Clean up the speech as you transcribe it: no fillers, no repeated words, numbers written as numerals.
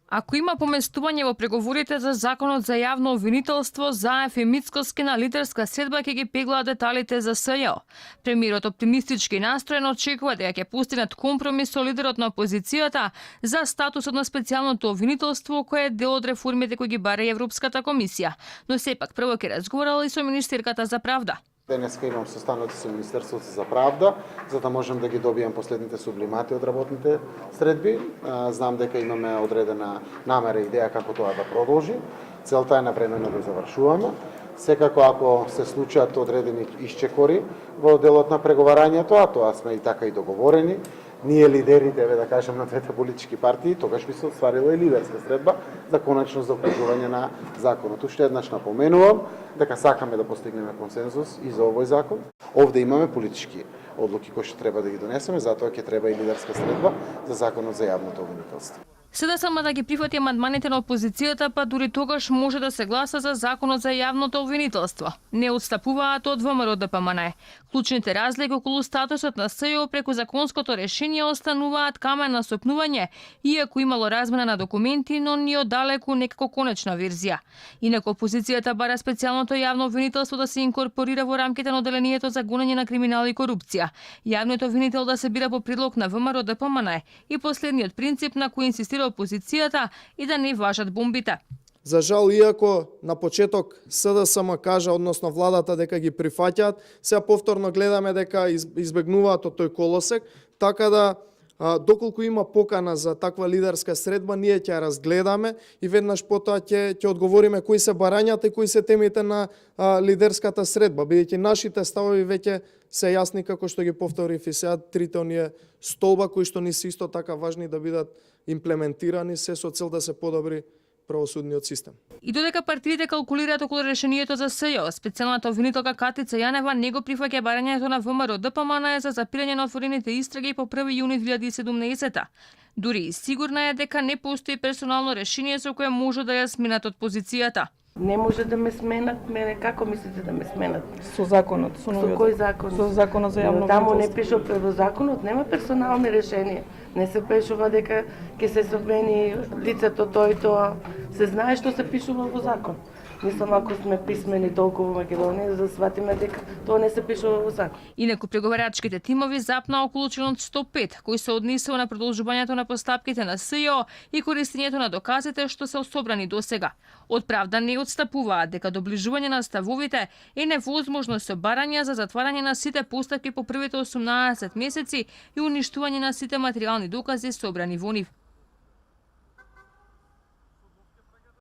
Ако има поместување во преговорите за законот за јавно обвинителство, ЗАЕФ и Мицкоски на лидерска средба ќе ги пеглаат деталите за СЈО. Премиерот оптимистички настроен очекува дека ќе постигнат компромис со лидерот на опозицијата за статусот на специјалното обвинителство, кое е дел од реформите кои ги бара Европската комисија. Но сепак прво ќе разговарала и со министерката за правда. Денеска имам состанок со Министерството за правда, за да можем да ги добием последните сублимати од работните средби. Знам дека имаме одредена намера и идеја како тоа да продолжи. Целта е навремено да завршуваме. Секако ако се случат одредени исчекори во делот на преговарањето, а тоа сме и така и договорени, ние лидерите, да кажем, на двете политички партии, тогаш би се остварила и лидерска средба за конечно заокружување на законот. Уште еднаш напоменувам дека сакаме да постигнеме консензус и за овој закон. Овде имаме политички одлуки кои што треба да ги донесеме, затоа ќе треба и лидерска средба за законот за јавното обвинителство. СДСМ да ги прифати амандманите на опозицијата, па дури тогаш може да се гласа за законот за јавното обвинителство. Не отстапуваат од ВМРО ДПМН. Клучните разлики околу статусот на СЈО преку законското решение остануваат камен на сопнување, иако имало размена на документи, но ни оддалеку некако конечна верзија. Инаку опозицијата бара специјалното јавно обвинителство да се инкорпорира во рамките на одделението за гонење на криминал и корупција. Јавниот обвинител да се бира по предлог на ВМРО ДПМН и последниот принцип на кој инсистира опозицијата и да не важат бомбите. За жал, иако на почеток СДСМ кажа, односно владата, дека ги прифаќаат, сега повторно гледаме дека избегнуваат од тој колосек, така да доколку има покана за таква лидерска средба, ние ќе ја разгледаме и веднаш потоа ќе одговориме кои се барањата и кои се темите на лидерската средба, бидејќи нашите ставови веќе се јасни, како што ги повторив и сега трите оние столба кои што ни се исто така важни да бидат имплементирани, се со цел да се подобри правосудниот систем. И додека партиите калкулираат околу решението за СЈО, специјалната обвинителка Катица Јанева не го прифаќа барањето на ВМРО ДПМН за запирање на отворените истраги по 1 јуни 2017. Дури и сигурна е дека не постои персонално решение со кое може да ја сменат од позицијата. Не може да ме сменат, мене како мислите да ме сменат? Со законот, со кој закон? Со законот за јавно Таму не обвинителство. пише во законот, нема персонални решенија. Не се пишува дека ќе се смени лицето тој и тоа. Се знае што се пишува во закон. Мислам, ако сме писмени толку во Македонија, за да сватиме дека тоа не се пишува во закон. Инаку преговарачките тимови запнаа околу членот 105, кој се однесува на продолжувањето на постапките на СЈО и користењето на доказите што се собрани досега. Од правда не отстапуваат дека доближување на ставовите е невозможно со барања за затварање на сите постапки по првите 18 месеци и уништување на сите материјални докази собрани во нив.